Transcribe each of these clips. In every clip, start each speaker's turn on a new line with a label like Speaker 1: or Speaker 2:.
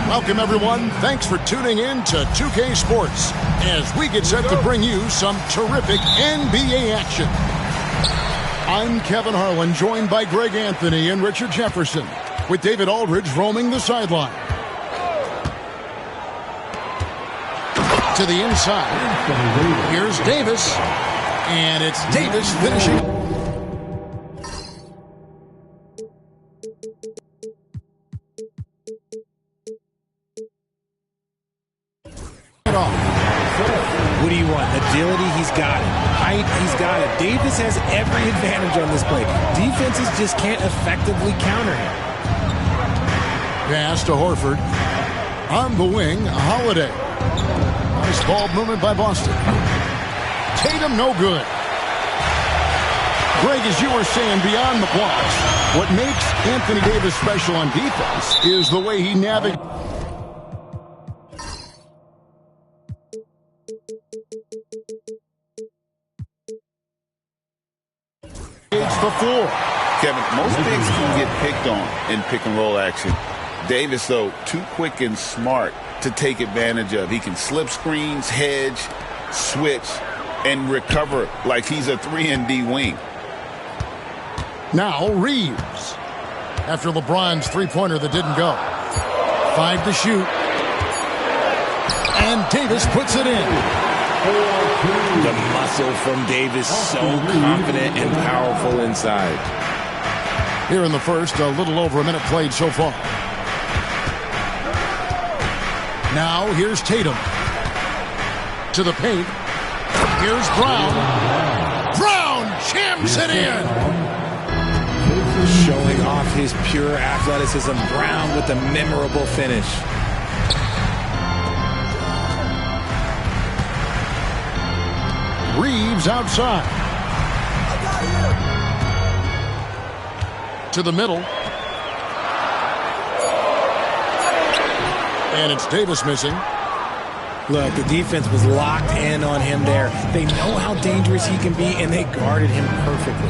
Speaker 1: Welcome, everyone. Thanks for tuning in to 2K Sports as we get set to bring you some terrific NBA action. I'm Kevin Harlan, joined by Greg Anthony and Richard Jefferson, with David Aldridge roaming the sideline. To the inside. Here's Davis. And it's Davis finishing.
Speaker 2: What do you want? Agility, he's got it. Height, he's got it. Davis has every advantage on this play. Defenses just can't effectively counter him.
Speaker 1: Pass to Horford. On the wing, Holiday. Nice ball movement by Boston. Tatum, no good. Greg, as you were saying, beyond the blocks, what makes Anthony Davis special on defense is the way he navigates the floor.
Speaker 3: Kevin, most bigs can get picked on in pick-and-roll action. Davis, though, too quick and smart to take advantage of. He can slip screens, hedge, switch, and recover like he's a 3-and-D wing.
Speaker 1: Now Reeves. After LeBron's three-pointer that didn't go. 5 to shoot. And Davis puts it in.
Speaker 2: The muscle from Davis, so confident and powerful inside.
Speaker 1: Here in the first, a little over a minute played so far. Now here's Tatum. To the paint. Here's Brown. Brown jams it in.
Speaker 2: Showing off his pure athleticism. Brown with a memorable finish.
Speaker 1: Reeves outside. To the middle. And it's Davis missing.
Speaker 2: Look, the defense was locked in on him there. They know how dangerous he can be, and they guarded him perfectly.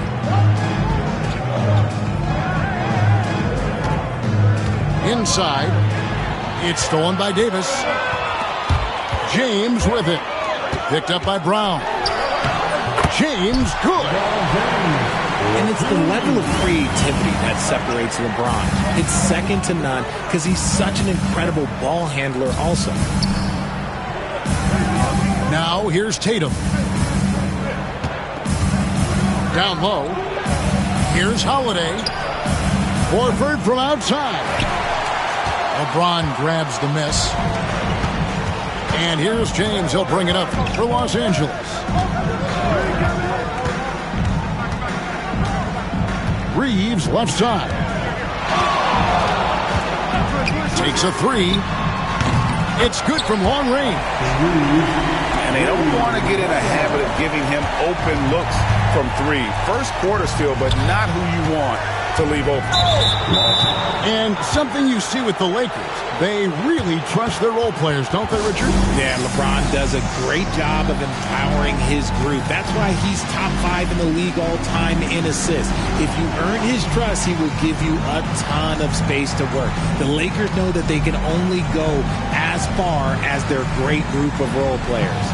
Speaker 1: Inside. It's stolen by Davis. James with it. Picked up by Brown. James, good.
Speaker 2: And it's the level of creativity that separates LeBron. It's second to none because he's such an incredible ball handler also.
Speaker 1: Now here's Tatum. Down low. Here's Holiday. Horford from outside. LeBron grabs the miss. And here's James. He'll bring it up for Los Angeles. Reeves left side. Takes a three. It's good from long range.
Speaker 3: And they don't want to get in a habit of giving him open looks from three. First quarter still, but not who you want to leave open.
Speaker 1: And something you see with the Lakers, they really trust their role players, don't they, Richard?
Speaker 2: Yeah, LeBron does a great job of empowering his group. That's why he's top 5 in the league all time in assists. If you earn his trust, he will give you a ton of space to work. The Lakers know that they can only go as far as their great group of role players.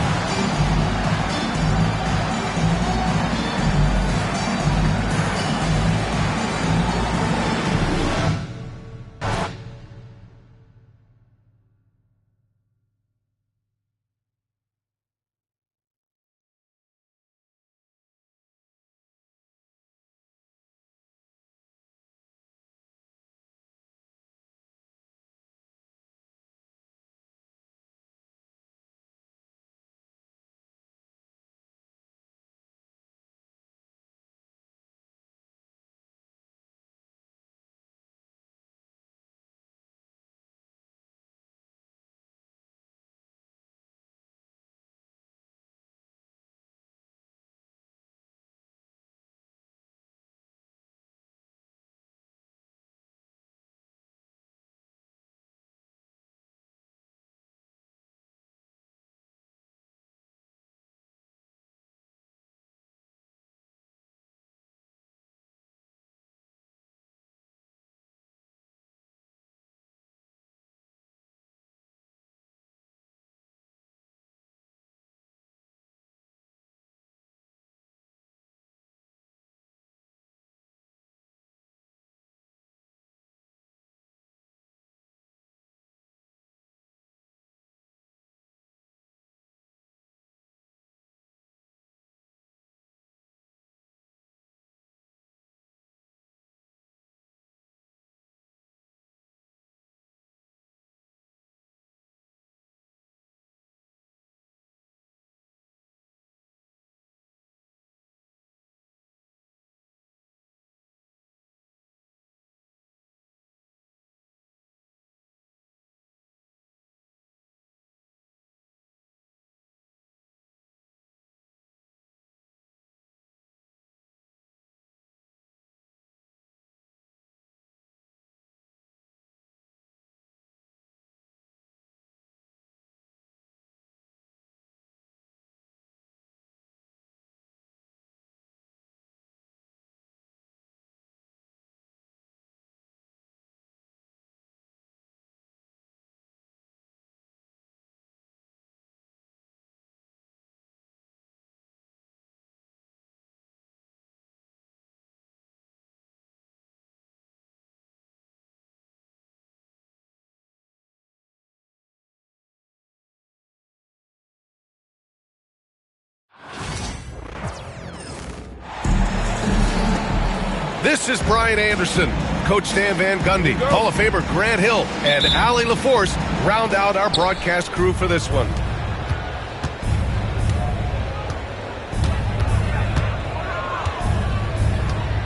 Speaker 4: This is Brian Anderson. Coach Stan Van Gundy, Hall of Famer Grant Hill, and Allie LaForce round out our broadcast crew for this one.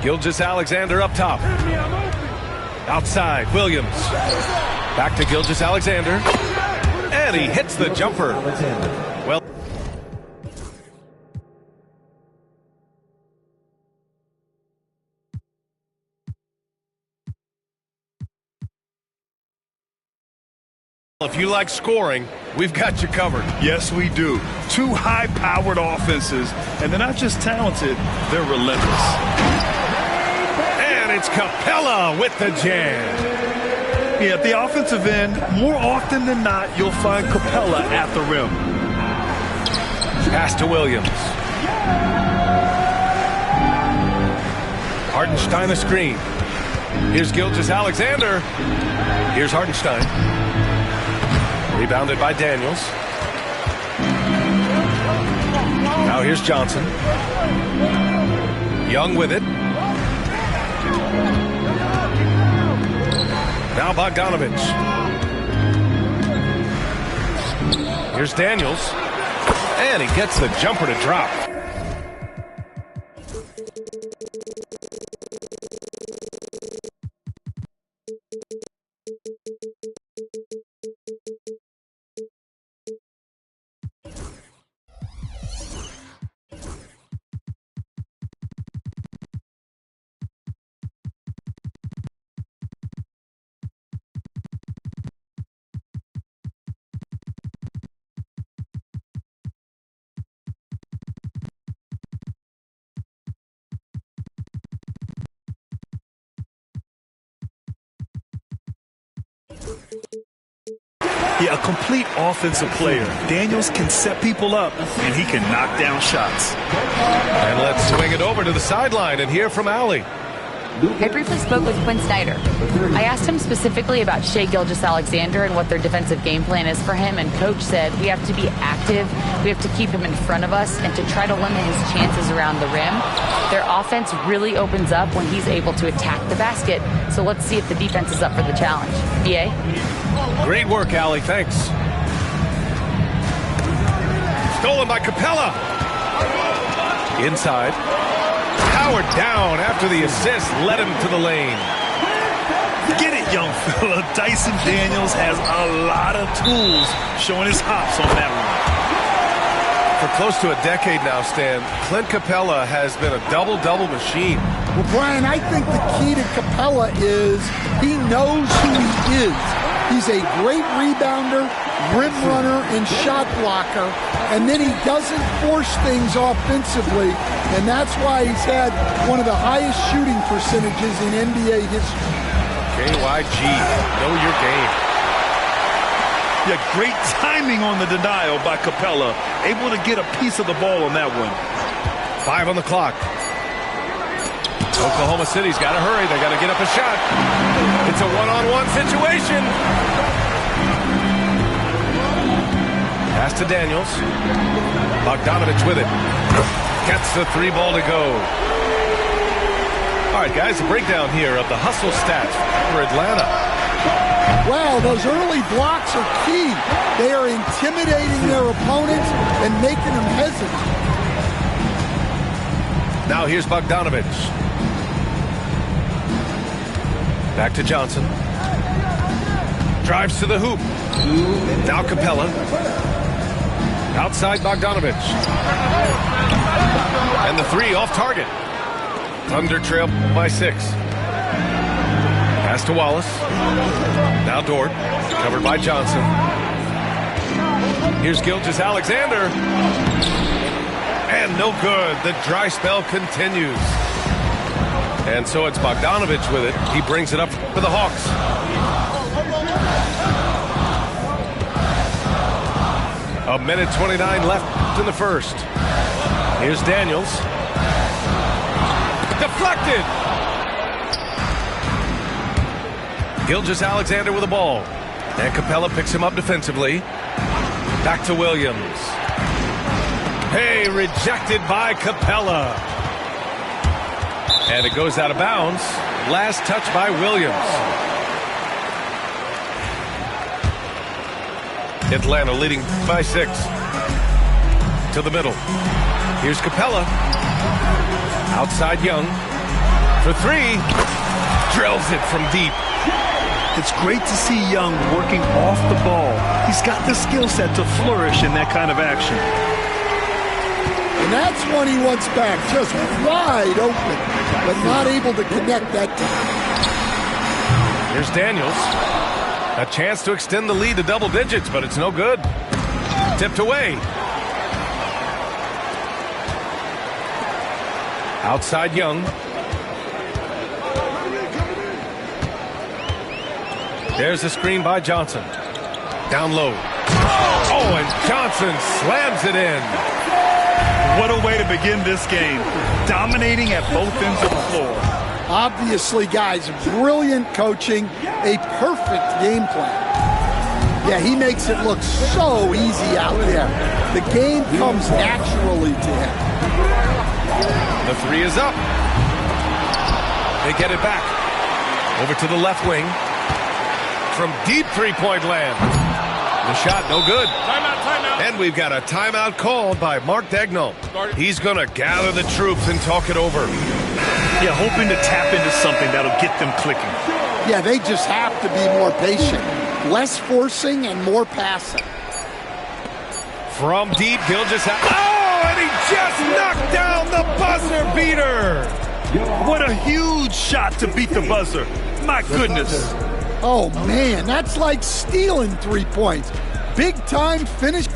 Speaker 4: Gilgeous-Alexander up top. Outside, Williams. Back to Gilgeous-Alexander. And he hits the jumper. Well, if you like scoring, we've got you covered.
Speaker 5: Yes, we do. Two high-powered offenses, and they're not just talented, they're relentless.
Speaker 4: And it's Capella with the jam.
Speaker 5: Yeah, at the offensive end, more often than not, you'll find Capella at the rim.
Speaker 4: Pass to Williams. Hartenstein a screen. Here's Gilgeous-Alexander. Here's Hartenstein. Rebounded by Daniels. Now here's Johnson. Young with it. Now Bogdanovich. Here's Daniels. And he gets the jumper to drop.
Speaker 5: Yeah, a complete offensive player. Daniels can set people up, and he can knock down shots.
Speaker 4: And let's swing it over to the sideline and hear from Allie.
Speaker 6: I briefly spoke with Quinn Snyder. I asked him specifically about Shai Gilgeous-Alexander and what their defensive game plan is for him, and Coach said we have to be active, we have to keep him in front of us, and to try to limit his chances around the rim. Their offense really opens up when he's able to attack the basket, so let's see if the defense is up for the challenge. BA?
Speaker 4: Great work, Allie. Thanks. Stolen by Capella. Inside. Powered down after the assist led him to the lane.
Speaker 5: Get it, young fella. Dyson Daniels has a lot of tools showing his hops on that one.
Speaker 4: For close to a decade now, Stan, Clint Capella has been a double-double machine.
Speaker 7: Well, Brian, I think the key to Capella is he knows who he is. He's a great rebounder, rim runner, and shot blocker, and then he doesn't force things offensively, and that's why he's had one of the highest shooting percentages in NBA history.
Speaker 4: KYG, know your game.
Speaker 5: Yeah, great timing on the denial by Capella. Able to get a piece of the ball on that one.
Speaker 4: 5 on the clock. Oklahoma City's got to hurry. They got to get up a shot. It's a one-on-one situation. Pass to Daniels. Bogdanovich with it. Gets the 3 ball to go. All right, guys, a breakdown here of the hustle stats for Atlanta.
Speaker 7: Wow, those early blocks are key. They are intimidating their opponents and making them hesitant.
Speaker 4: Now here's Bogdanovich. Back to Johnson. Drives to the hoop. Now Capella. Outside Bogdanovich. And the 3 off target. Thunder trail by 6. Pass to Wallace. Now Dort. Covered by Johnson. Here's Gilgeous-Alexander. And no good. The dry spell continues. And so it's Bogdanovich with it. He brings it up for the Hawks. A minute 29 left in the first. Here's Daniels. Deflected. Gilgeous-Alexander with the ball. And Capella picks him up defensively. Back to Williams. Hey, rejected by Capella. And it goes out of bounds. Last touch by Williams. Atlanta leading by 6. To the middle. Here's Capella. Outside Young. For 3. Drills it from deep.
Speaker 5: It's great to see Young working off the ball. He's got the skill set to flourish in that kind of action.
Speaker 7: And that's one he wants back, just wide open, but not able to connect that time.
Speaker 4: Here's Daniels. A chance to extend the lead to double digits, but it's no good. Tipped away. Outside Young. There's a screen by Johnson. Down low. Oh, and Johnson slams it in.
Speaker 5: What a way to begin this game. Dominating at both ends of the floor.
Speaker 7: Obviously, guys, brilliant coaching, a perfect game plan. Yeah, he makes it look so easy out there. The game comes naturally to him.
Speaker 4: The 3 is up. They get it back. Over to the left wing. From deep three-point land. The shot, no good. Timeout. And we've got a timeout called by Mark Daigneault. He's going to gather the troops and talk it over.
Speaker 5: Yeah, hoping to tap into something that'll get them clicking.
Speaker 7: Yeah, they just have to be more patient. Less forcing and more passing.
Speaker 4: From deep, oh, and he just knocked down the buzzer beater.
Speaker 5: What a huge shot to beat the buzzer. My goodness.
Speaker 7: Oh, man, that's like stealing 3 points. Big time finish.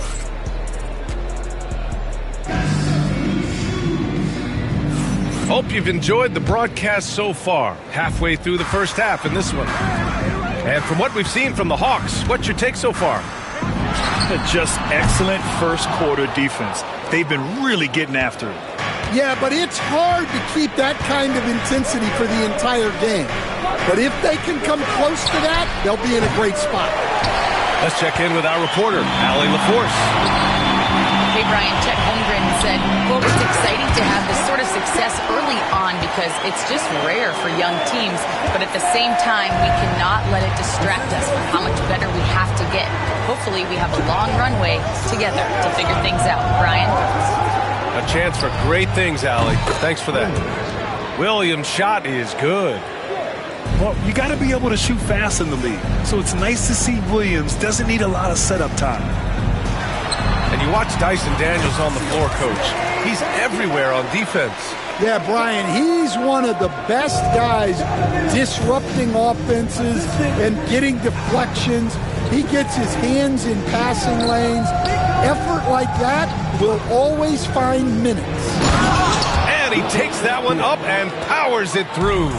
Speaker 4: Hope you've enjoyed the broadcast so far. Halfway through the first half in this one. And from what we've seen from the Hawks, what's your take so far?
Speaker 5: Just excellent first quarter defense. They've been really getting after it.
Speaker 7: Yeah, but it's hard to keep that kind of intensity for the entire game. But if they can come close to that, they'll be in a great spot.
Speaker 4: Let's check in with our reporter, Allie LaForce.
Speaker 6: Hey, Brian, Chet Holmgren said, quote, it's exciting to have this sort of success early on because it's just rare for young teams. But at the same time, we cannot let it distract us from how much better we have to get. Hopefully, we have a long runway together to figure things out. Brian?
Speaker 4: A chance for great things, Allie. Thanks for that. Williams' shot is good.
Speaker 5: Well, you got to be able to shoot fast in the league. So it's nice to see Williams doesn't need a lot of setup time.
Speaker 4: And you watch Dyson Daniels on the floor, Coach. He's everywhere on defense.
Speaker 7: Yeah, Brian, he's one of the best guys disrupting offenses and getting deflections. He gets his hands in passing lanes. Effort like that will always find minutes.
Speaker 4: And he takes that one up and powers it through.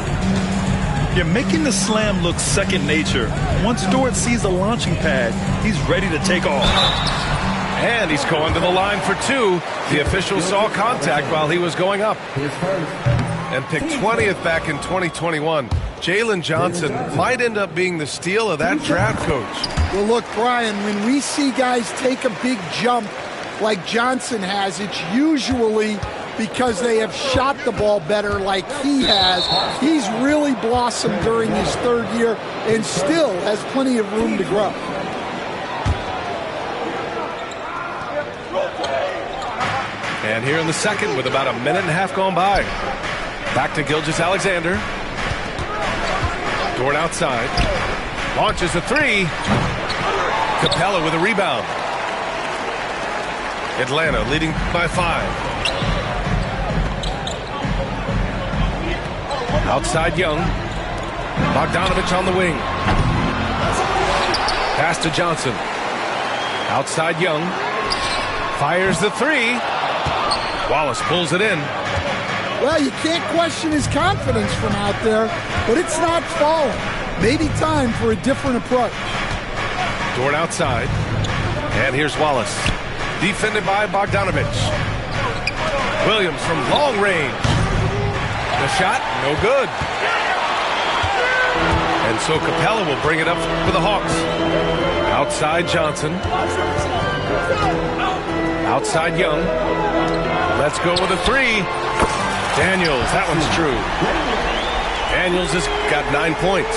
Speaker 5: You're making the slam look second nature. Once Dort sees the launching pad, he's ready to take off.
Speaker 4: And he's going to the line for 2. The official saw contact while he was going up. And picked 20th back in 2021. Jalen Johnson might end up being the steal of that draft, Coach.
Speaker 7: Well, look, Brian, when we see guys take a big jump like Johnson has, it's usually because they have shot the ball better like he has. He's really blossomed during his 3rd year and still has plenty of room to grow.
Speaker 4: And here in the second with about a minute and a half gone by. Back to Gilgeous-Alexander. Dort outside. Launches a 3. Capella with a rebound. Atlanta leading by 5. Outside Young. Bogdanovich on the wing. Pass to Johnson. Outside Young. Fires the 3. Wallace pulls it in.
Speaker 7: Well, you can't question his confidence from out there, but it's not falling. Maybe time for a different approach.
Speaker 4: Dort outside. And here's Wallace. Defended by Bogdanovich. Williams from long range. The shot, no good. And so Capella will bring it up for the Hawks. Outside Johnson. Outside Young. Let's go with a 3. Daniels, that one's true. Daniels has got 9 points.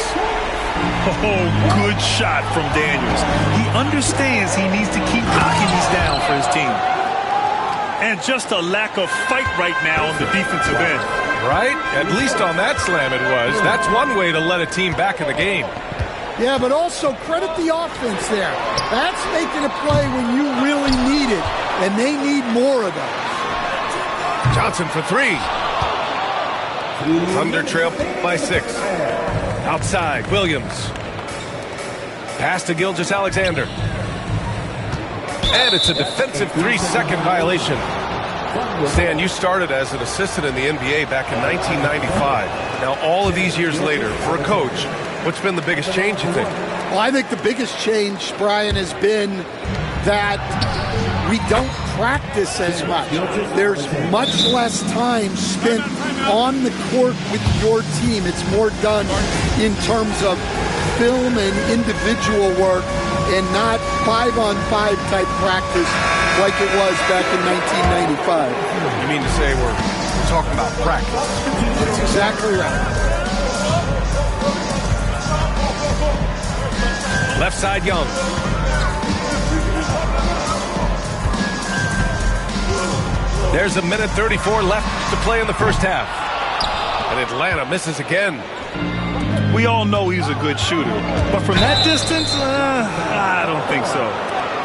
Speaker 5: Oh, good shot from Daniels. He understands he needs to keep knocking these down for his team. And just a lack of fight right now on the defensive end.
Speaker 4: Right? At least on that slam it was. That's one way to let a team back in the game.
Speaker 7: Yeah, but also credit the offense there. That's making a play when you really need it, and they need more of those.
Speaker 4: Johnson for 3. Thunder trail by 6. Outside, Williams. Pass to Gilgeous-Alexander. And it's a defensive 3-second violation. Stan, you started as an assistant in the NBA back in 1995. Now, all of these years later, for a coach, what's been the biggest change, you think?
Speaker 7: Well, I think the biggest change, Brian, has been that we don't practice as much. There's much less time spent on the court with your team. It's more done in terms of film and individual work and not 5-on-5 type practice like it was back in 1995.
Speaker 4: You mean to say we're talking about practice?
Speaker 7: That's exactly right.
Speaker 4: Left side, Young. There's 1:34 left to play in the first half. And Atlanta misses again.
Speaker 5: We all know he's a good shooter. But from that distance, I don't think so.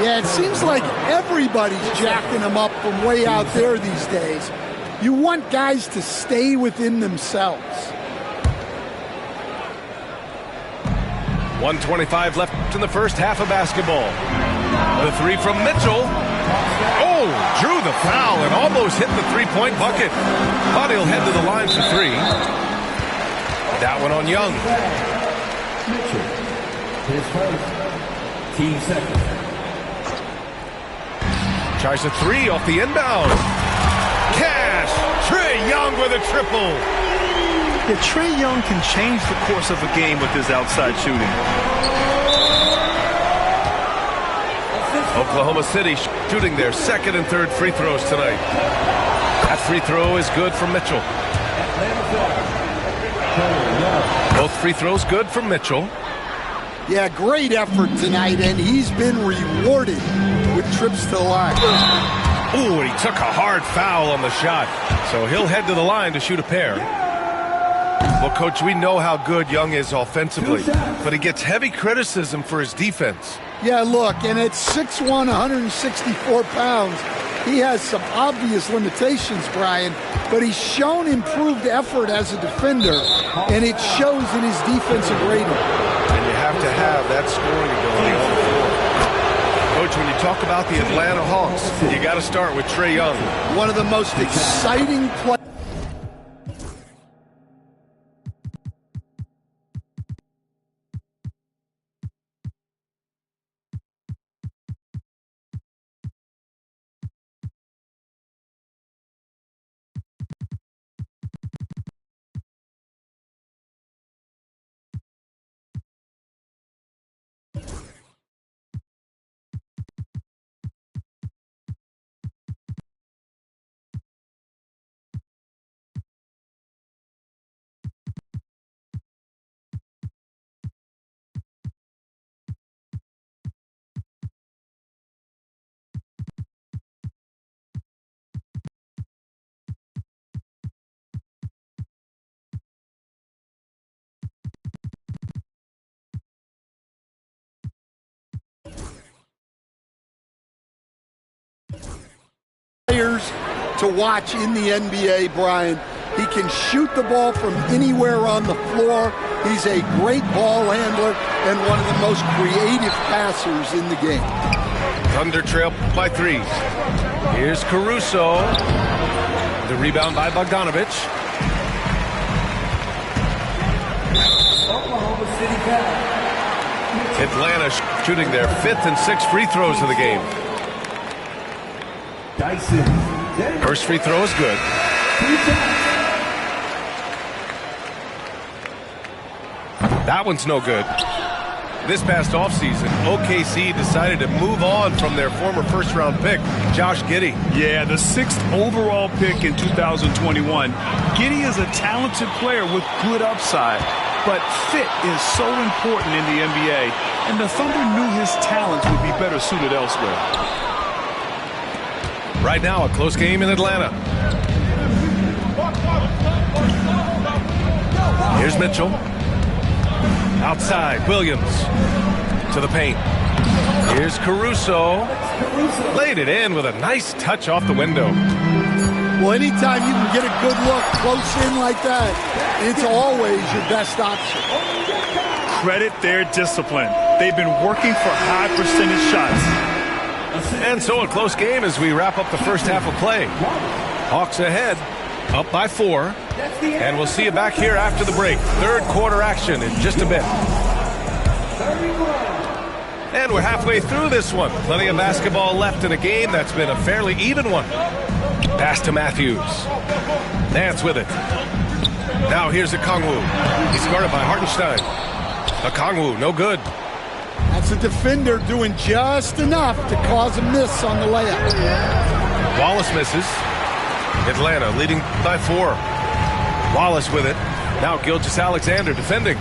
Speaker 7: Yeah, it seems like everybody's jacking him up from way out there these days. You want guys to stay within themselves.
Speaker 4: 1:25 left in the first half of basketball. The 3 from Mitchell. Oh, drew the foul and almost hit the three-point bucket. Thought he'll head to the line for 3. That one on Young.
Speaker 8: Mitchell, his first, team second.
Speaker 4: Tries a 3 off the inbound. Cash! Trae Young with a triple.
Speaker 5: Yeah, Trae Young can change the course of a game with his outside shooting.
Speaker 4: Oklahoma City shooting their second and third free throws tonight. That free throw is good from Mitchell. Both free throws good from Mitchell.
Speaker 7: Yeah, great effort tonight, and he's been rewarded with trips to the line.
Speaker 4: Ooh, and he took a hard foul on the shot. So he'll head to the line to shoot a pair. Well, Coach, we know how good Young is offensively, but he gets heavy criticism for his defense.
Speaker 7: Yeah, look, and at 6'1", 164 pounds, he has some obvious limitations, Brian, but he's shown improved effort as a defender, and it shows in his defensive rating.
Speaker 4: And you have to have that scoring ability on the floor. Coach, when you talk about the Atlanta Hawks, you got to start with Trae Young.
Speaker 7: One of the most exciting players. To watch in the NBA, Brian. He can shoot the ball from anywhere on the floor. He's a great ball handler and one of the most creative passers in the game.
Speaker 4: Thunder trail by 3. Here's Caruso. The rebound by Bogdanovich. Atlanta shooting their 5th and 6th free throws of the game. First free throw is good. That one's no good. This past offseason, OKC decided to move on from their former first-round pick, Josh Giddey.
Speaker 5: Yeah, the 6th overall pick in 2021. Giddey is a talented player with good upside, but fit is so important in the NBA, and the Thunder knew his talents would be better suited elsewhere.
Speaker 4: Right now, a close game in Atlanta. Here's Mitchell. Outside, Williams to the paint. Here's Caruso. Laid it in with a nice touch off the window.
Speaker 7: Well, anytime you can get a good look close in like that, it's always your best option.
Speaker 5: Credit their discipline. They've been working for high percentage shots.
Speaker 4: And so a close game as we wrap up the first half of play. Hawks ahead, up by 4. And we'll see you back here after the break. Third quarter action in just a bit. And we're halfway through this one. Plenty of basketball left in a game that's been a fairly even one. Pass to Matthews. Nance with it. Now here's Okongwu. He's guarded by Hartenstein. Okongwu, no good.
Speaker 7: That's a defender doing just enough to cause a miss on the layup.
Speaker 4: Wallace misses. Atlanta leading by 4. Wallace with it. Now Gilgeous-Alexander defending.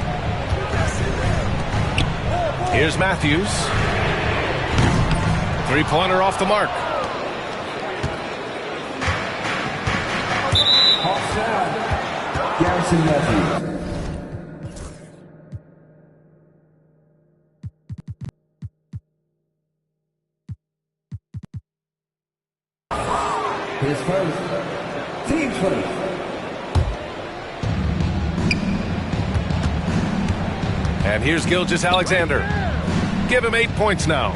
Speaker 4: Here's Matthews. Three-pointer off the mark.
Speaker 8: Garrison Matthews. His first team 20.
Speaker 4: And here's Gilgeous-Alexander. Give him 8 points now.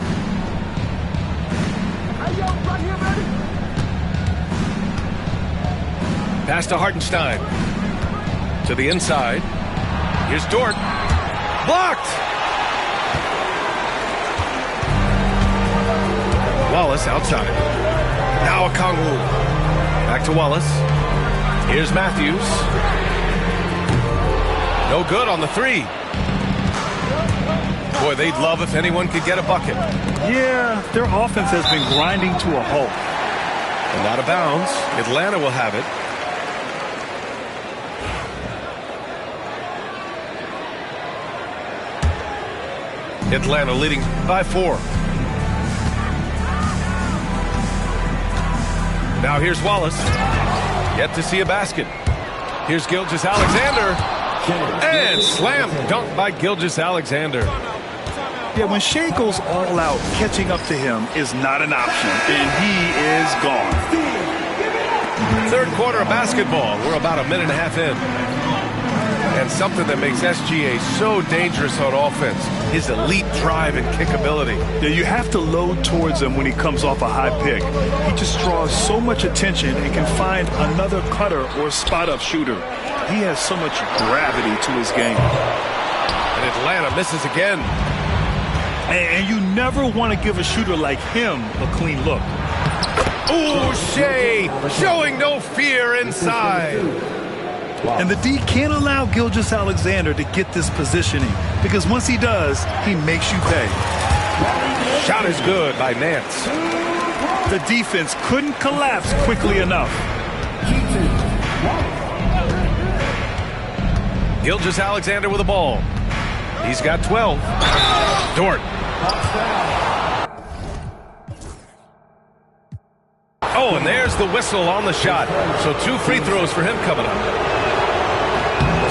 Speaker 4: Pass to Hartenstein. To the inside. Here's Dort. Blocked! Wallace outside. Now Okongwu. Back to Wallace. Here's Matthews. No good on the 3. Boy, they'd love if anyone could get a bucket.
Speaker 5: Yeah, their offense has been grinding to a halt.
Speaker 4: And out of bounds. Atlanta will have it. Atlanta leading by 4. Now here's Wallace. Yet to see a basket. Here's Gilgeous-Alexander. And slam dunk by Gilgeous-Alexander.
Speaker 5: Yeah, when Shea goes all out, catching up to him is not an option, and he is gone.
Speaker 4: Third quarter of basketball. We're about a minute and a half in. And something that makes SGA so dangerous on offense, his elite drive and kickability.
Speaker 5: Yeah, you have to load towards him when he comes off a high pick. He just draws so much attention and can find another cutter or spot-up shooter. He has so much gravity to his game.
Speaker 4: And Atlanta misses again.
Speaker 5: And you never want to give a shooter like him a clean look.
Speaker 4: Ooh, Shea showing no fear inside.
Speaker 5: And the D can't allow Gilgeous-Alexander to get this positioning, because once he does, he makes you pay.
Speaker 4: Shot is good by Nance.
Speaker 5: The defense couldn't collapse quickly enough.
Speaker 4: Gilgeous-Alexander with the ball. He's got 12. Dort. Oh, and there's the whistle on the shot. So 2 free throws for him coming up.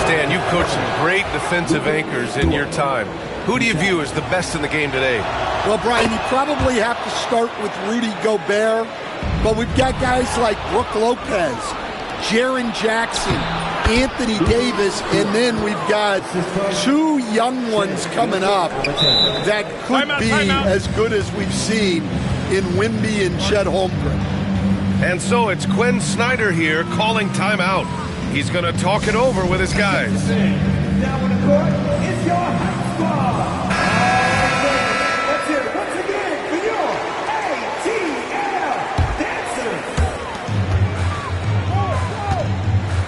Speaker 4: Stan, you've coached some great defensive anchors in your time. Who do you view as the best in the game today?
Speaker 7: Well, Brian, you probably have to start with Rudy Gobert, but we've got guys like Brook Lopez, Jaren Jackson, Anthony Davis, and then we've got 2 young ones coming up that could be as good as we've seen in Wemby and Chet Holmgren.
Speaker 4: And so it's Quinn Snyder here calling timeout. He's going to talk it over with his guys.
Speaker 8: Now on the court, it's your high squad. Let's hear it once again for your ATL dancers.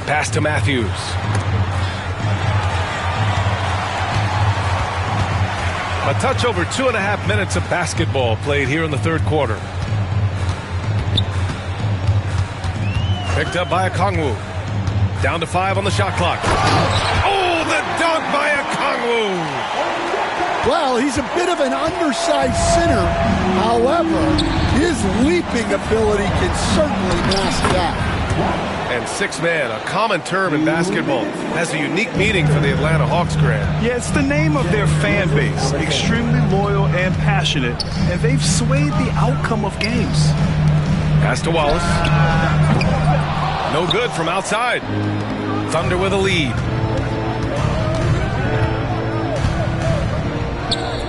Speaker 4: Pass to Matthews. A touch over 2.5 minutes of basketball played here in the third quarter. Picked up by Okongwu. Down to 5 on the shot clock. Oh, the dunk by Okongwu!
Speaker 7: Well, he's a bit of an undersized center. However, his leaping ability can certainly mask that.
Speaker 4: And six-man, a common term in basketball, has a unique meaning for the Atlanta Hawks, Grant.
Speaker 5: Yeah, it's the name of their fan base. Extremely loyal and passionate, and they've swayed the outcome of games.
Speaker 4: Pass to Wallace. No good from outside. Thunder with a lead.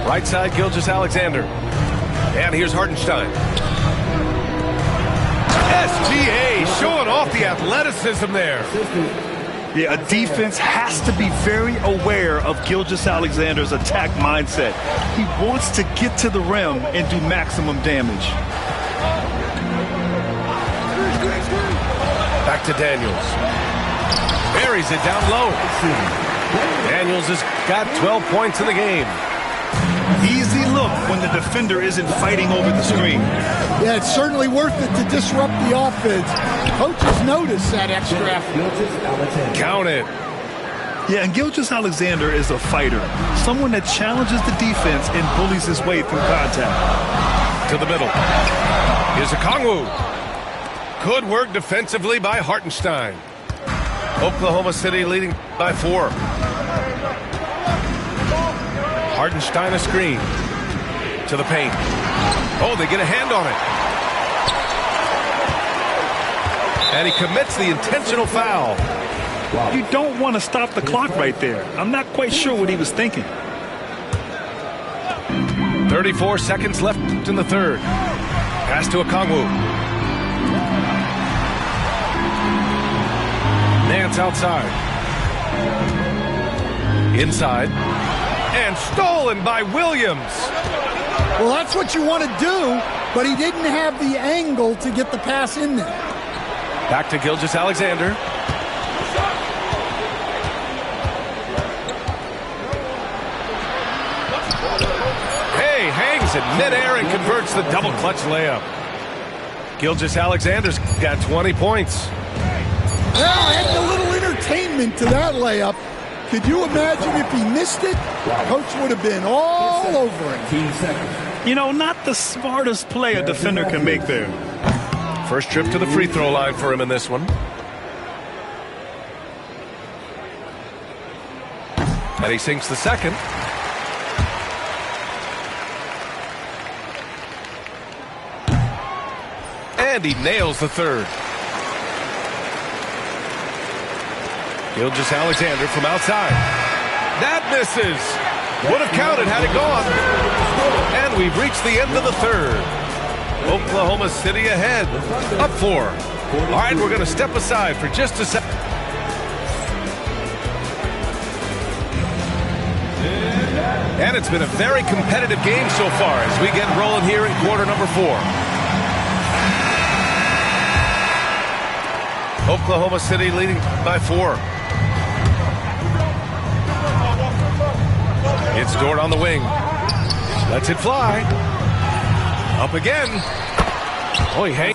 Speaker 4: Right side, Gilgeous-Alexander. And here's Hartenstein. SGA showing off the athleticism there.
Speaker 5: Yeah, a defense has to be very aware of Gilgeous-Alexander's attack mindset. He wants to get to the rim and do maximum damage.
Speaker 4: Back to Daniels. Buries it down low. Daniels has got 12 points in the game.
Speaker 5: Easy look when the defender isn't fighting over the screen.
Speaker 7: Yeah, it's certainly worth it to disrupt the offense. Coaches notice that extra effort.
Speaker 4: Count it.
Speaker 5: Yeah, and Gilgeous-Alexander is a fighter. Someone that challenges the defense and bullies his way through contact.
Speaker 4: To the middle. Here's Okongwu. Good work defensively by Hartenstein. Oklahoma City leading by 4. Hartenstein a screen. To the paint. Oh, they get a hand on it. And he commits the intentional foul.
Speaker 5: You don't want to stop the clock right there. I'm not quite sure what he was thinking.
Speaker 4: 34 seconds left in the third. Pass to Okongwu. Nance outside. Inside. And stolen by Williams.
Speaker 7: Well, that's what you want to do, but he didn't have the angle to get the pass in there.
Speaker 4: Back to Gilgeous-Alexander. Hey, hangs in midair and converts the double clutch layup. Gilgeous-Alexander's got 20 points.
Speaker 7: Well, add a little entertainment to that layup. Could you imagine if he missed it? Coach would have been all over it.
Speaker 5: You know, not the smartest play a defender can make there.
Speaker 4: First trip to the free throw line for him in this one. And he sinks the second. And he nails the third. Gilgeous-Alexander from outside. That misses. Would have counted had it gone. And we've reached the end of the third. Oklahoma City ahead. Up 4. All right, we're going to step aside for just a second. And it's been a very competitive game so far as we get rolling here in quarter number 4. Oklahoma City leading by 4. It's Dort on the wing. Lets it fly. Up again. Boy, hey.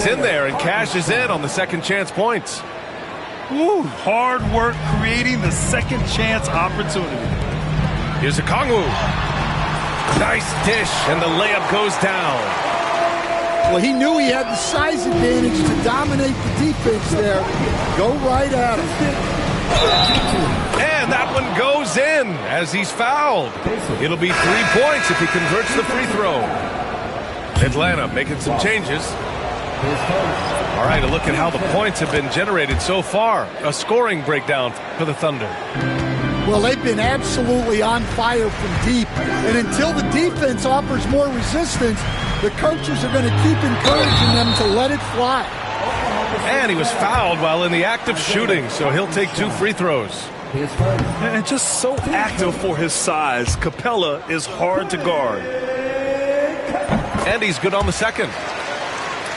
Speaker 4: In there and cashes in on the second chance points.
Speaker 5: Ooh, hard work creating the second chance opportunity.
Speaker 4: Here's Okongwu. Nice dish, and the layup goes down.
Speaker 7: Well, he knew he had the size advantage to dominate the defense there. Go right at him.
Speaker 4: And that one goes in as he's fouled. It'll be 3 points if he converts the free throw. Atlanta making some changes. All right, a look at how the points have been generated so far. A scoring breakdown for the Thunder.
Speaker 7: Well, they've been absolutely on fire from deep. And until the defense offers more resistance, the coaches are going to keep encouraging them to let it fly.
Speaker 4: And he was fouled while in the act of shooting, so he'll take 2 free throws.
Speaker 5: And just so active for his size, Capella is hard to guard.
Speaker 4: And he's good on the second.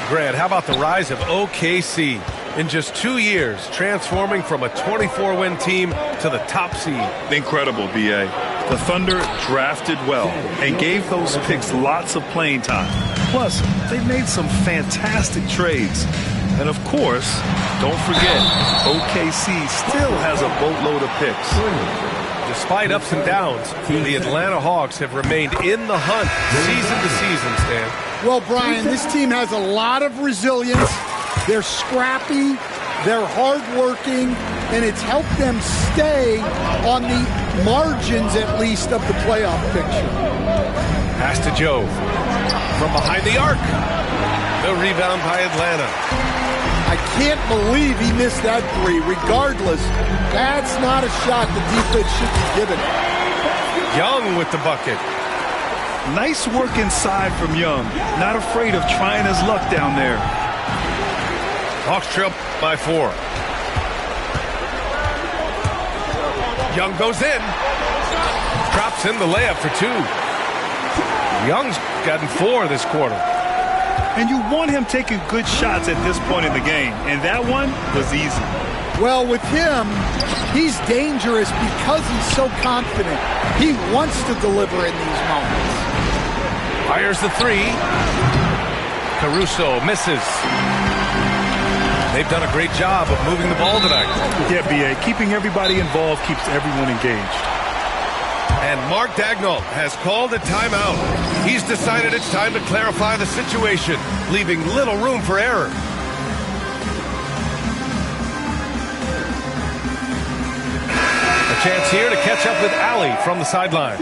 Speaker 4: Grant, how about the rise of OKC? In just 2 years, transforming from a 24-win team to the top seed.
Speaker 5: Incredible, B.A. The Thunder drafted well and gave those picks lots of playing time. Plus, they made some fantastic trades. And of course, don't forget, OKC still has a boatload of picks.
Speaker 4: Despite ups and downs, the Atlanta Hawks have remained in the hunt season to season, Stan.
Speaker 7: Well, Brian, this team has a lot of resilience. They're scrappy, they're hardworking, and it's helped them stay on the margins, at least, of the playoff picture.
Speaker 4: Pass to Joe. From behind the arc. The rebound by Atlanta.
Speaker 7: I can't believe he missed that three. Regardless, that's not a shot the defense should be given.
Speaker 4: Young with the bucket.
Speaker 5: Nice work inside from Young. Not afraid of trying his luck down there.
Speaker 4: Hawks trail by 4. Young goes in. Drops in the layup for 2. Young's gotten 4 this quarter.
Speaker 5: And you want him taking good shots at this point in the game. And that one was easy.
Speaker 7: Well, with him, he's dangerous because he's so confident. He wants to deliver in these moments.
Speaker 4: Fires the 3. Caruso misses. They've done a great job of moving the ball tonight.
Speaker 5: Yeah, B.A. Keeping everybody involved keeps everyone engaged.
Speaker 4: And Mark Daigneault has called a timeout. He's decided it's time to clarify the situation, leaving little room for error. A chance here to catch up with Allie from the sideline.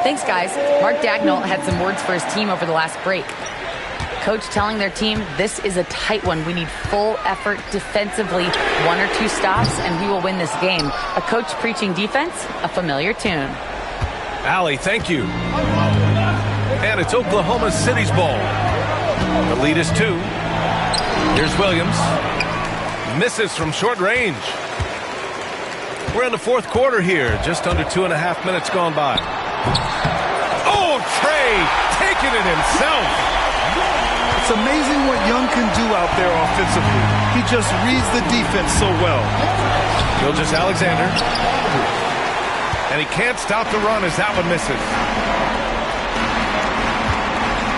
Speaker 6: Thanks, guys. Mark Daigneault had some words for his team over the last break. Coach telling their team, this is a tight one. We need full effort defensively, 1 or 2 stops, and we will win this game. A coach preaching defense, a familiar tune.
Speaker 4: Allie, thank you. And it's Oklahoma City's ball. The lead is 2. Here's Williams. Misses from short range. We're in the 4th quarter here. Just under 2.5 minutes gone by. Oh, Trey taking it himself.
Speaker 5: It's amazing what Young can do out there offensively. He just reads the defense so well.
Speaker 4: Gilgeous-Alexander. And he can't stop the run as that one misses.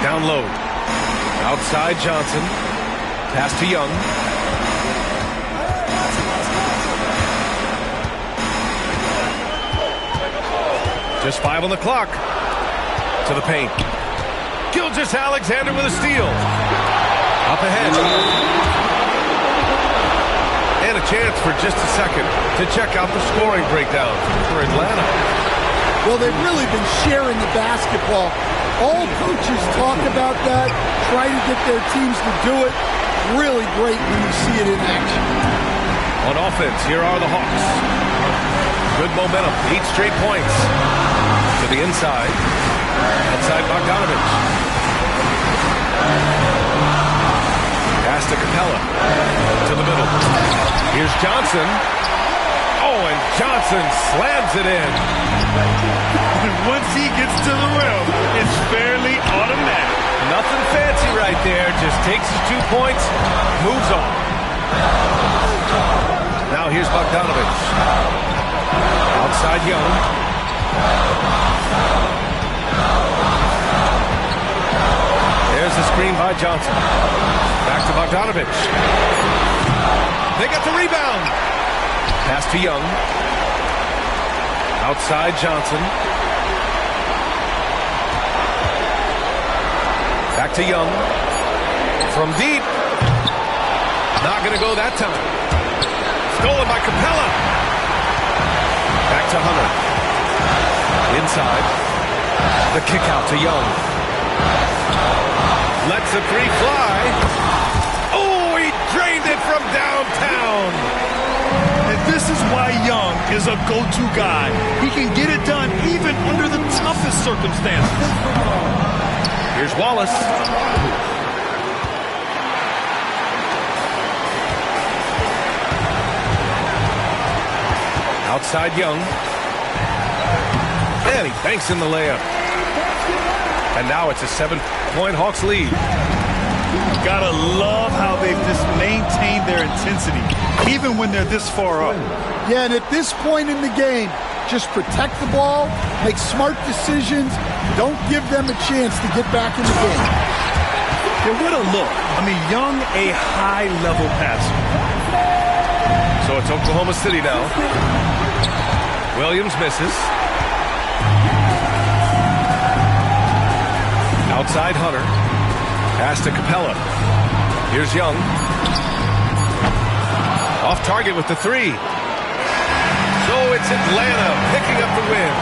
Speaker 4: Down low. Outside Johnson. Pass to Young. Just 5 on the clock. To the paint. Gilgeous-Alexander with a steal. Up ahead. And a chance for just a second to check out the scoring breakdown for Atlanta.
Speaker 7: Well, they've really been sharing the basketball. All coaches talk about that, try to get their teams to do it. Really great when you see it in action.
Speaker 4: On offense, here are the Hawks. Good momentum, 8 straight points. To the inside. Outside Bogdanovich. Pass to Capella. To the middle. Here's Johnson. Oh, and Johnson slams it in.
Speaker 5: And once he gets to the rim, it's fairly automatic.
Speaker 4: Nothing fancy right there. Just takes his 2 points, moves on. Now here's Bogdanovich. Outside Young. There's the screen by Johnson. Back to Bogdanovich. They got the rebound. Pass to Young. Outside Johnson. Back to Young. From deep. Not going to go that time. Stolen by Capella. Back to Hunter. Inside. The kick out to Young. Lets the 3 fly.
Speaker 5: why Young is a go-to guy. He can get it done even under the toughest circumstances.
Speaker 4: Here's Wallace. Outside Young. And he banks in the layup. And now it's a 7-point Hawks lead.
Speaker 5: Gotta love how they've just maintained their intensity, even when they're this far up.
Speaker 7: Yeah, and at this point in the game, just protect the ball, make smart decisions, don't give them a chance to get back in the game.
Speaker 5: Yeah, what a look. I mean, Young, a high-level passer.
Speaker 4: So it's Oklahoma City now. Williams misses. Outside Hunter. Pass to Capella. Here's Young. Off target with the three. So it's Atlanta picking up the win.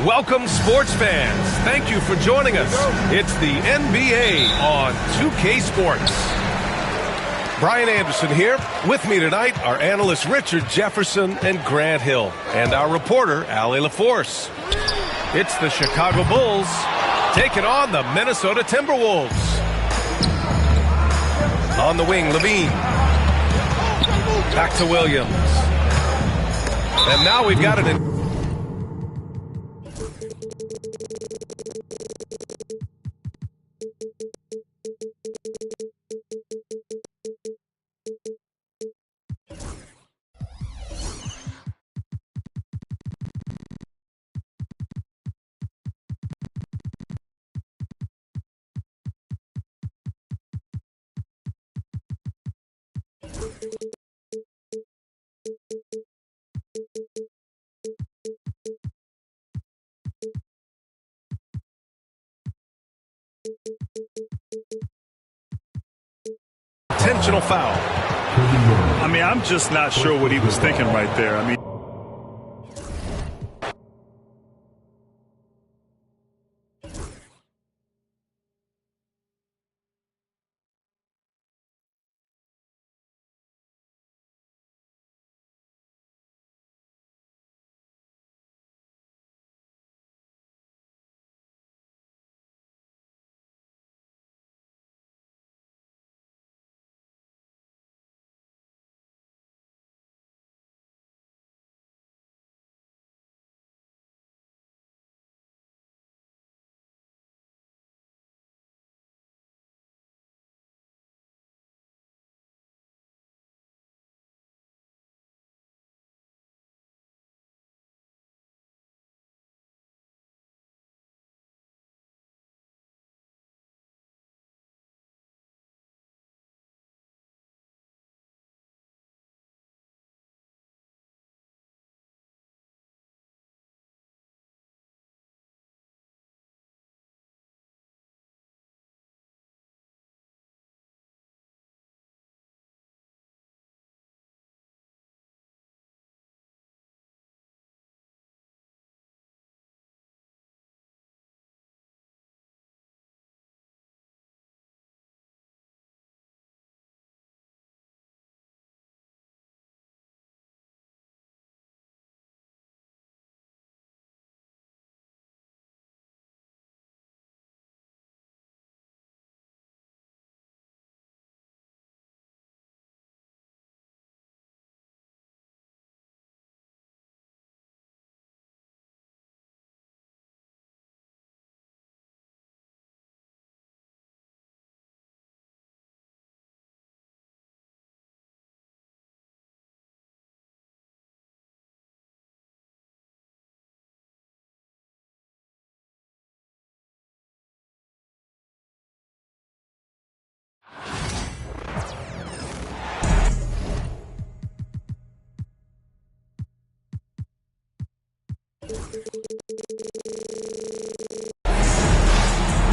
Speaker 4: Welcome, sports fans. Thank you for joining us. It's the NBA on 2K Sports. Brian Anderson here. With me tonight are analysts Richard Jefferson and Grant Hill, and our reporter, Allie LaForce. It's the Chicago Bulls taking on the Minnesota Timberwolves. On the wing, Levine. Back to Williams. And now we've got it in. Intentional foul.
Speaker 5: I mean, I'm just not sure what he was thinking right there. I mean,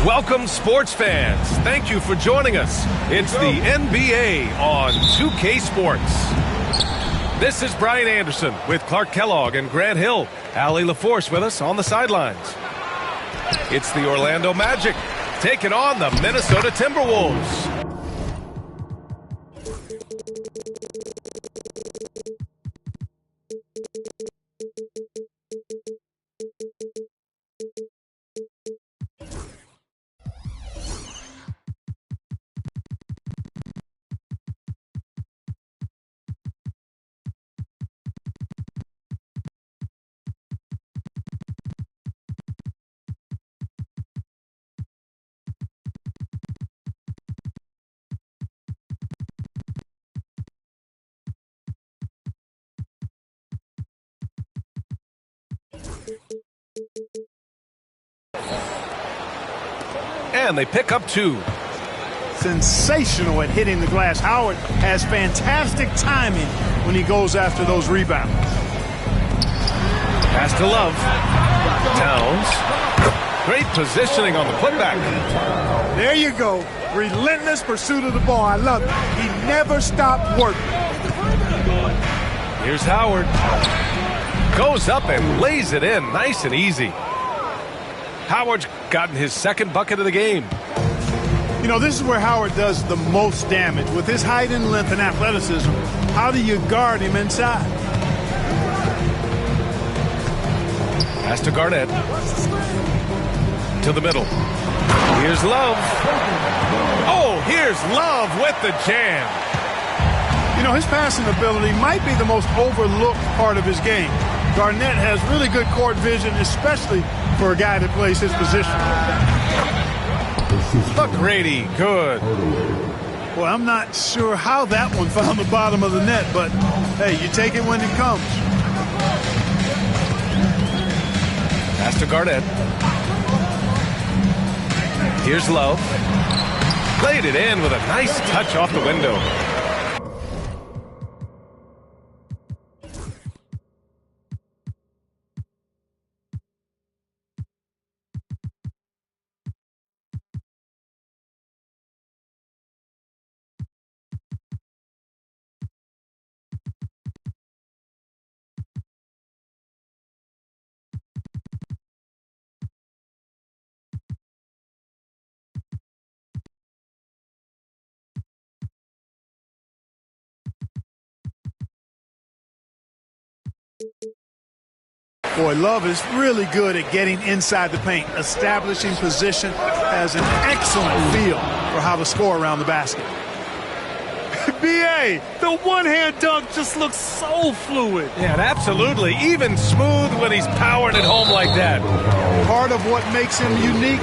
Speaker 4: Welcome, sports fans. Thank you for joining us. It's the NBA on 2K Sports. This is Brian Anderson with Clark Kellogg and Grant Hill. Allie LaForce with us on the sidelines. It's the Orlando Magic taking on the Minnesota Timberwolves. And they pick up 2.
Speaker 5: Sensational at hitting the glass. Howard has fantastic timing when he goes after those rebounds.
Speaker 4: Pass to Love. Towns. Great positioning on the putback.
Speaker 5: There you go. Relentless pursuit of the ball. I love it. He never stopped working.
Speaker 4: Here's Howard. Goes up and lays it in nice and easy. Howard's gotten his second bucket of the game.
Speaker 5: You know, this is where Howard does the most damage. With his height and length and athleticism, how do you guard him inside?
Speaker 4: Pass to Garnett. To the middle. Here's Love. Oh, here's Love with the jam.
Speaker 5: You know, his passing ability might be the most overlooked part of his game. Garnett has really good court vision, especially for a guy that plays his position.
Speaker 4: McGrady, good.
Speaker 5: Well, I'm not sure how that one found the bottom of the net, but hey, you take it when it comes.
Speaker 4: Pass to Garnett. Here's Love. Played it in with a nice touch off the window.
Speaker 5: Boy, Love is really good at getting inside the paint, establishing position, has an excellent feel for how to score around the basket. B.A., the one-hand dunk just looks so fluid.
Speaker 4: Yeah, absolutely. Even smooth when he's powering it home like that.
Speaker 5: Part of what makes him unique.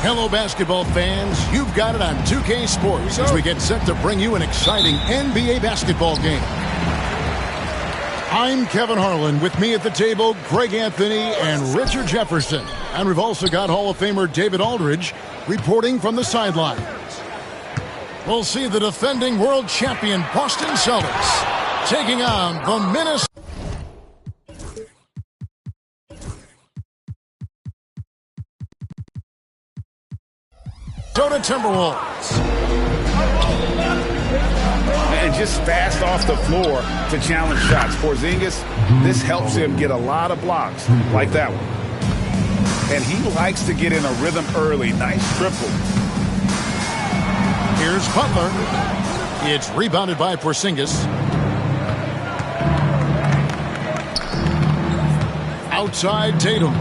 Speaker 1: Hello, basketball fans. You've got it on 2K Sports as we get set to bring you an exciting NBA basketball game. I'm Kevin Harlan. With me at the table, Greg Anthony and Richard Jefferson. And we've also got Hall of Famer David Aldridge reporting from the sideline. We'll see the defending world champion Boston Celtics taking on the Minnesota Timberwolves.
Speaker 3: And just fast off the floor to challenge shots. Porzingis, this helps him get a lot of blocks like that one. And he likes to get in a rhythm early. Nice triple.
Speaker 1: Here's Butler. It's rebounded by Porzingis. Outside Tatum.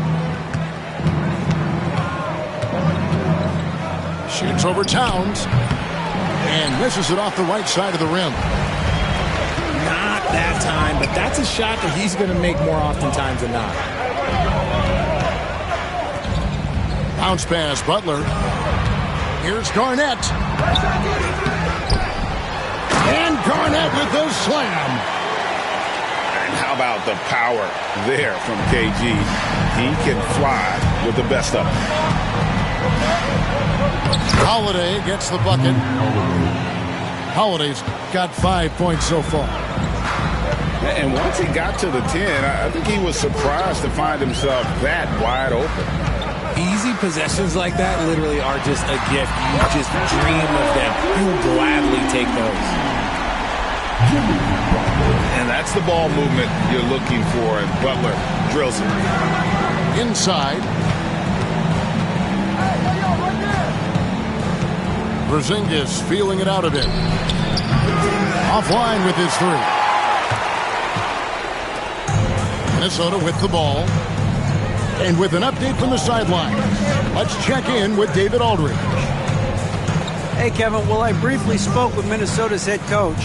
Speaker 1: Shoots over Towns and misses it off the right side of the rim.
Speaker 2: Not that time, but that's a shot that he's going to make more oftentimes than not.
Speaker 1: Bounce pass, Butler. Here's Garnett. And Garnett with the slam.
Speaker 3: And how about the power there from KG? He can fly with the best of them.
Speaker 1: Holiday gets the bucket. Holiday's got 5 points so far.
Speaker 3: And once he got to the 10, I think he was surprised to find himself that wide open.
Speaker 2: Easy possessions like that literally are just a gift. You just dream of them. You will gladly take those.
Speaker 3: And that's the ball movement you're looking for, and Butler drills it.
Speaker 1: Inside. Porzingis feeling it out a bit. Offline with his three. Minnesota with the ball. And with an update from the sideline, let's check in with David Aldridge.
Speaker 9: Hey, Kevin. Well, I briefly spoke with Minnesota's head coach.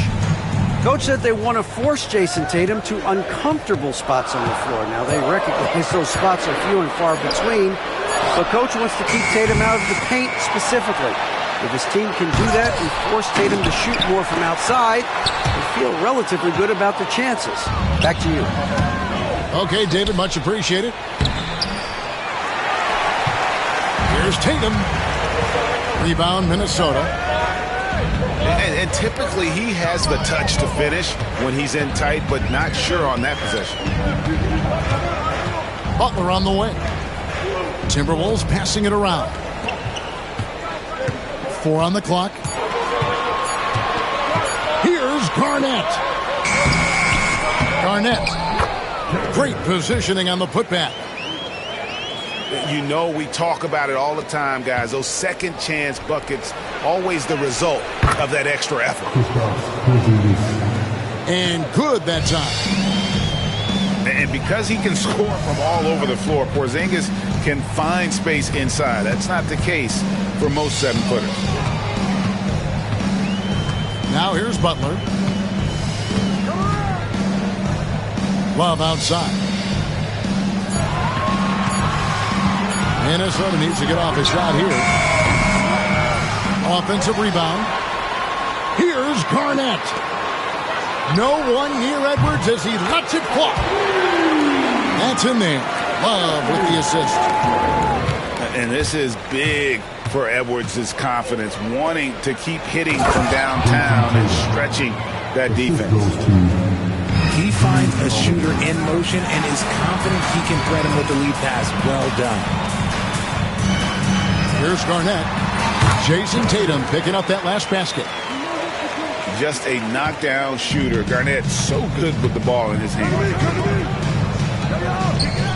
Speaker 9: Coach said they want to force Jason Tatum to uncomfortable spots on the floor. Now, they recognize those spots are few and far between, but Coach wants to keep Tatum out of the paint specifically. If his team can do that and force Tatum to shoot more from outside, they feel relatively good about their chances. Back to you.
Speaker 1: Okay, David, much appreciated. Here's Tatum. Rebound, Minnesota.
Speaker 3: And typically he has the touch to finish when he's in tight, but not sure on that possession.
Speaker 1: Butler on the way. Timberwolves passing it around. 4 on the clock. Here's Garnett. Garnett. Great positioning on the putback.
Speaker 3: You know, we talk about it all the time, guys. Those second chance buckets, always the result of that extra effort.
Speaker 1: And good that time.
Speaker 3: And because he can score from all over the floor, Porzingis can find space inside. That's not the case for most 7-footers.
Speaker 1: Now here's Butler. Love outside. Minnesota needs to get off a shot here. Offensive rebound. Here's Garnett. No one near Edwards as he lets it fly. That's in there. Love with the assist.
Speaker 3: And this is big for Edwards' confidence, wanting to keep hitting from downtown and stretching that defense.
Speaker 2: He finds a shooter in motion and is confident he can thread him with the lead pass. Well done.
Speaker 1: Here's Garnett. Jason Tatum picking up that last basket.
Speaker 3: Just a knockdown shooter. Garnett so good with the ball in his hand.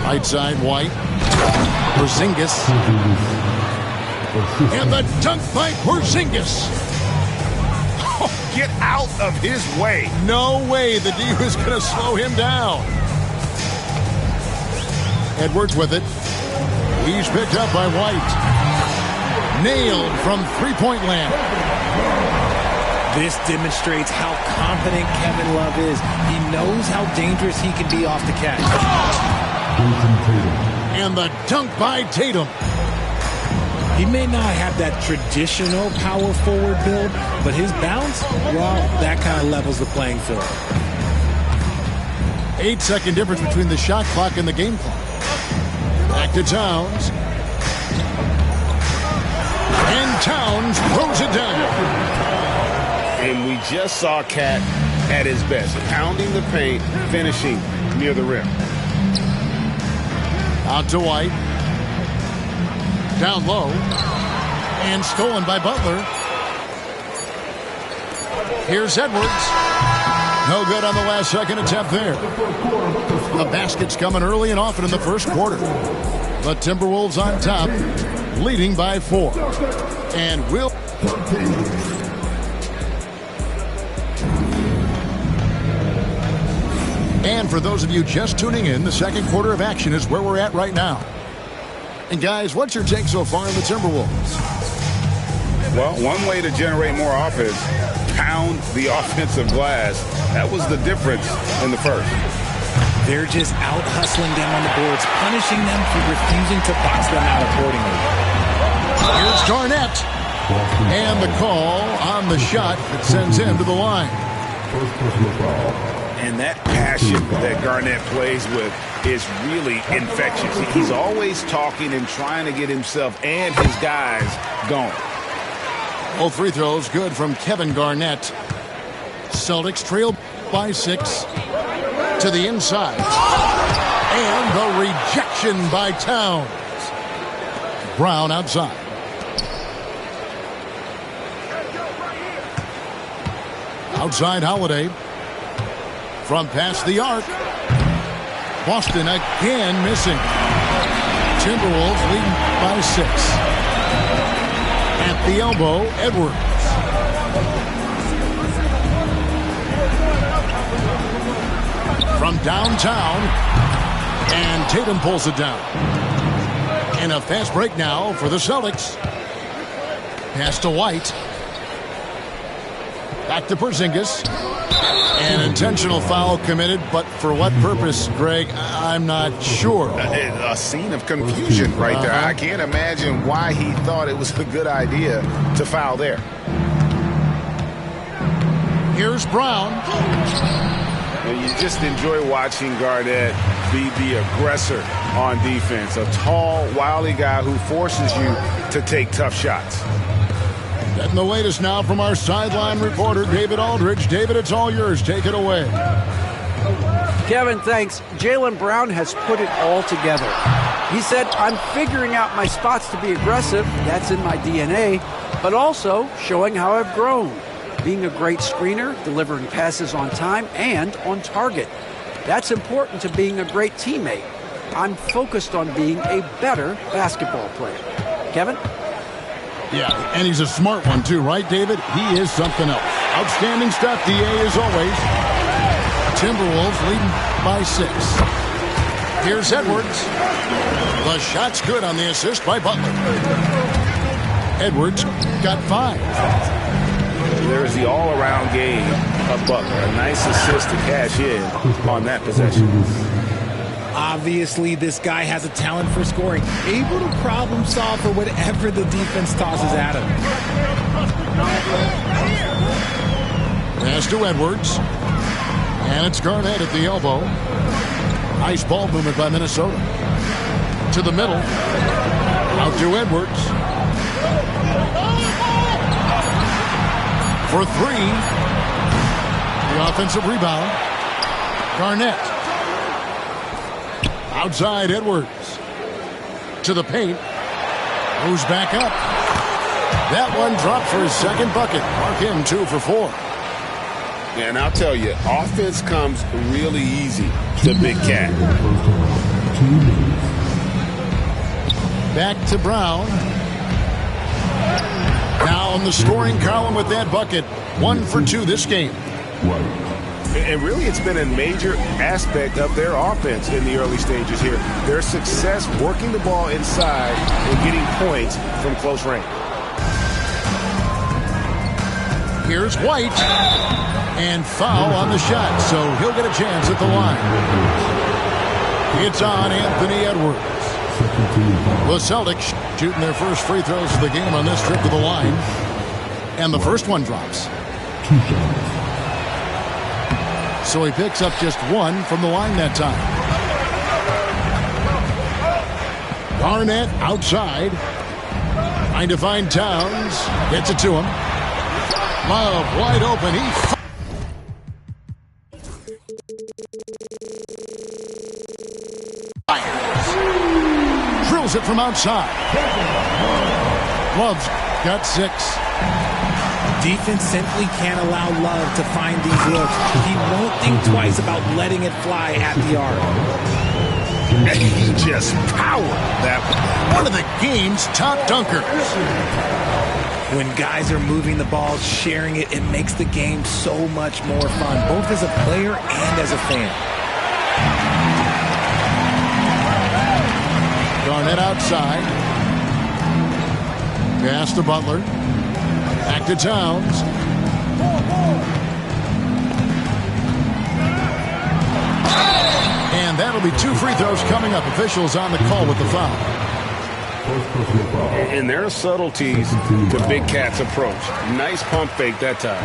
Speaker 1: Right side, White. Porzingis. And the dunk by Porzingis.
Speaker 3: Oh, get out of his way.
Speaker 1: No way the D was going to slow him down. Edwards with it. He's picked up by White. Nailed from three-point land.
Speaker 2: This demonstrates how confident Kevin Love is. He knows how dangerous he can be off the catch.
Speaker 1: And the dunk by Tatum.
Speaker 2: He may not have that traditional power forward build, but his bounce, well, that kind of levels the playing field.
Speaker 1: 8-second difference between the shot clock and the game clock. Back to Towns. And Towns throws it down.
Speaker 3: And we just saw Cat at his best, pounding the paint, finishing near the rim.
Speaker 1: Out to White. Down low. And stolen by Butler. Here's Edwards. No good on the last second attempt there. The basket's coming early and often in the first quarter. The Timberwolves on top, leading by 4. And will... And for those of you just tuning in, the second quarter of action is where we're at right now. And guys, what's your take so far on the Timberwolves?
Speaker 3: Well, one way to generate more offense, pound the offensive glass. That was the difference in the first.
Speaker 2: They're just out hustling them on the boards, punishing them for refusing to box them out accordingly.
Speaker 1: Here's Garnett. And the call on the shot that sends him to the line.
Speaker 3: And that passion that Garnett plays with is really infectious. He's always talking and trying to get himself and his guys going.
Speaker 1: Both free throws good from Kevin Garnett. Celtics trail by 6 to the inside. And the rejection by Towns. Brown outside. Outside Holiday. From past the arc. Boston again missing. Timberwolves leading by 6. At the elbow, Edwards. From downtown. And Tatum pulls it down. And a fast break now for the Celtics. Pass to White. Back to Porzingis. An intentional foul committed, but for what purpose, Greg? I'm not sure.
Speaker 3: A scene of confusion right there. I can't imagine why he thought it was a good idea to foul there.
Speaker 1: Here's Brown.
Speaker 3: You just enjoy watching Garnett be the aggressor on defense. A tall, wily guy who forces you to take tough shots.
Speaker 1: And the latest now from our sideline reporter, David Aldridge. David, it's all yours. Take it away.
Speaker 9: Kevin, thanks. Jaylen Brown has put it all together. He said, I'm figuring out my spots to be aggressive. That's in my DNA. But also showing how I've grown. Being a great screener, delivering passes on time and on target. That's important to being a great teammate. I'm focused on being a better basketball player. Kevin?
Speaker 1: Yeah, and he's a smart one too, right, David? He is something else. Outstanding stuff, DA, as always. Timberwolves leading by 6. Here's Edwards. The shot's good on the assist by Butler. Edwards got 5.
Speaker 3: There's the all-around game of Butler. A nice assist to cash in on that possession.
Speaker 2: Obviously, this guy has a talent for scoring, able to problem solve for whatever the defense tosses at him.
Speaker 1: Pass to Edwards. And it's Garnett at the elbow. Nice ball movement by Minnesota. To the middle. Out to Edwards. For 3. The offensive rebound. Garnett. Outside Edwards. To the paint. Moves back up. That one dropped for his second bucket. Mark him 2 for 4.
Speaker 3: And I'll tell you, offense comes really easy to Big Cat.
Speaker 1: Back to Brown. Now in the scoring column with that bucket. 1 for 2 this game.
Speaker 3: And really, it's been a major aspect of their offense in the early stages here. Their success working the ball inside and getting points from close range.
Speaker 1: Here's White. And foul on the shot, so he'll get a chance at the line. It's on Anthony Edwards. The Celtics shooting their first free throws of the game on this trip to the line. And the first one drops. So he picks up just one from the line that time. Garnett outside. Trying to find Towns. Gets it to him. Love wide open. He fires. Drills it from outside. Love's got 6.
Speaker 2: Defense simply can't allow Love to find these looks. He won't think twice about letting it fly at the arc.
Speaker 3: And he just powered that
Speaker 1: one of the game's top dunkers.
Speaker 2: When guys are moving the ball, sharing it, it makes the game so much more fun, both as a player and as a fan.
Speaker 1: Garnett outside. Pass to Butler. Back to Towns. And that'll be 2 free throws coming up. Officials on the call with the foul.
Speaker 3: And there are subtleties to Big Cat's approach. Nice pump fake that time.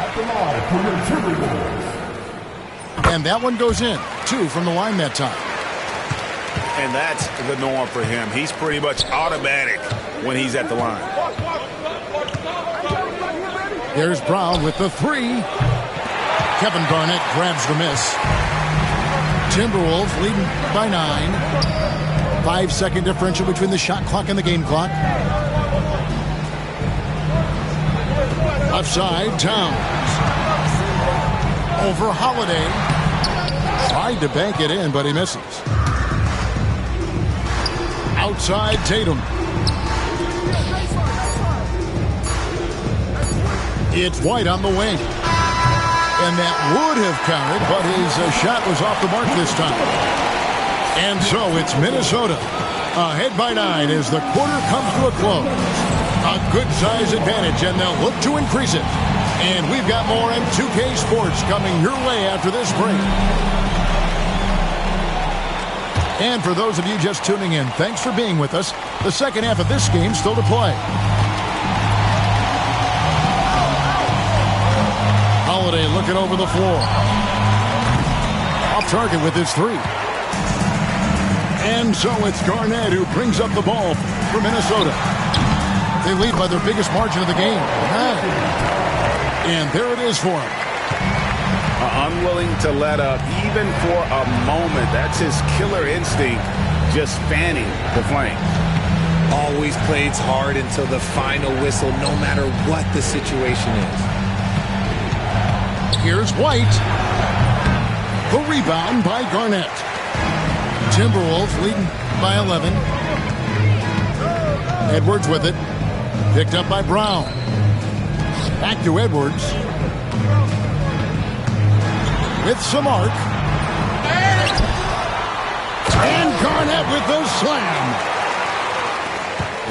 Speaker 1: And that one goes in. 2 from the line that time.
Speaker 3: And that's the norm for him. He's pretty much automatic when he's at the line.
Speaker 1: There's Brown with the 3. Kevin Garnett grabs the miss. Timberwolves leading by 9. 5-second differential between the shot clock and the game clock. Left side, Towns. Over Holiday. Tried to bank it in, but he misses. Outside, Tatum. It's White on the wing. And that would have counted, but his shot was off the mark this time. And so it's Minnesota ahead by 9 as the quarter comes to a close. A good size advantage, and they'll look to increase it. And we've got more in 2K Sports coming your way after this break. And for those of you just tuning in, thanks for being with us. The second half of this game still to play. Holiday looking over the floor. Off target with his 3. And so it's Garnett who brings up the ball for Minnesota. They lead by their biggest margin of the game, 9. And there it is for him.
Speaker 3: Unwilling to let up even for a moment. That's his killer instinct, just fanning the flame.
Speaker 2: Always plays hard until the final whistle, no matter what the situation is.
Speaker 1: Here's White. The rebound by Garnett. Timberwolves leading by 11. Edwards with it. Picked up by Brown. Back to Edwards. With some arc. And Garnett with the slam.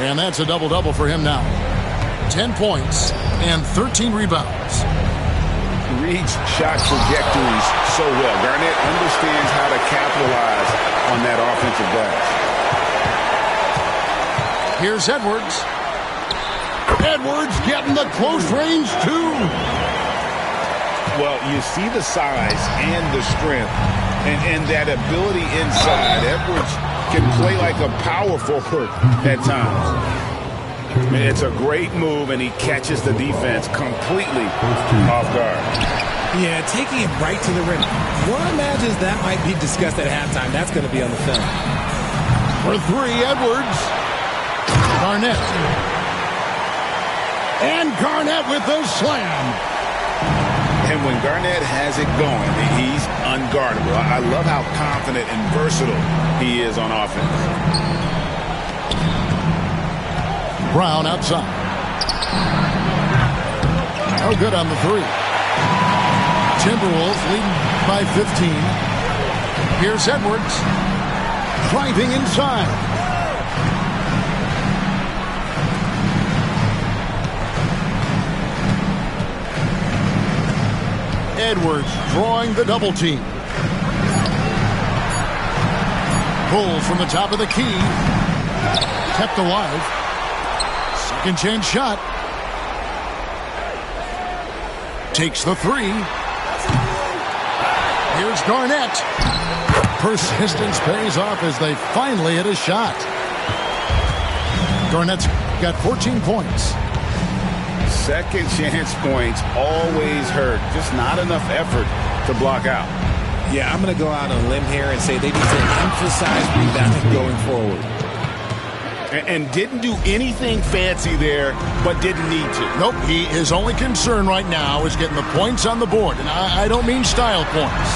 Speaker 1: And that's a double-double for him now. 10 points and 13 rebounds.
Speaker 3: Reads shot trajectories so well. Garnett understands how to capitalize on that offensive glass.
Speaker 1: Here's Edwards. Edwards getting the close range, too.
Speaker 3: Well, you see the size and the strength and that ability inside. Edwards can play like a power forward at times. I mean, it's a great move, and he catches the defense completely off guard.
Speaker 2: Yeah, taking it right to the rim. One imagines that might be discussed at halftime. That's going to be on the film.
Speaker 1: For 3, Edwards. Garnett. And Garnett with the slam.
Speaker 3: And when Garnett has it going, he's unguardable. I love how confident and versatile he is on offense.
Speaker 1: Brown outside. No good on the 3. Timberwolves leading by 15. Here's Edwards. Driving inside. Edwards drawing the double team. Pulls from the top of the key. Kept alive. Second chance shot. Takes the three. Here's Garnett. Persistence pays off as they finally hit a shot. Garnett's got 14 points.
Speaker 3: Second chance points always hurt. Just not enough effort to block out.
Speaker 2: Yeah, I'm going to go out on a limb here and say they need to emphasize rebounding going forward.
Speaker 3: And didn't do anything fancy there, but didn't need to.
Speaker 1: Nope, his only concern right now is getting the points on the board. And I don't mean style points.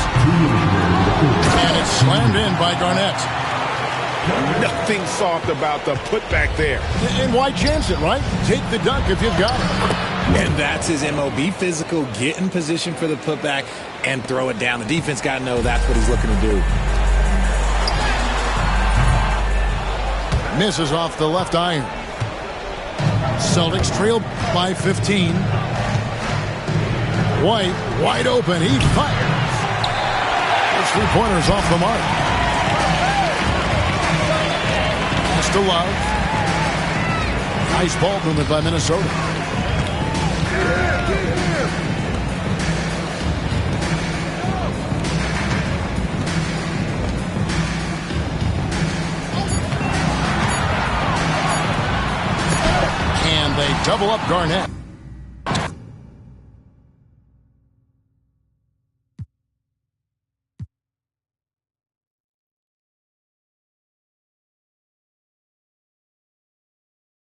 Speaker 1: And it's slammed in by Garnett.
Speaker 3: Nothing soft about the putback there.
Speaker 1: And why chance it, right? Take the dunk if you've got it.
Speaker 2: And that's his MO. Be physical, get in position for the putback, and throw it down. The defense got to know that's what he's looking to do.
Speaker 1: Misses off the left iron. Celtics trail by 15. White, wide open. He fires. His three-pointers off the mark. Just to Love. Nice ball movement by Minnesota. And they double up Garnett.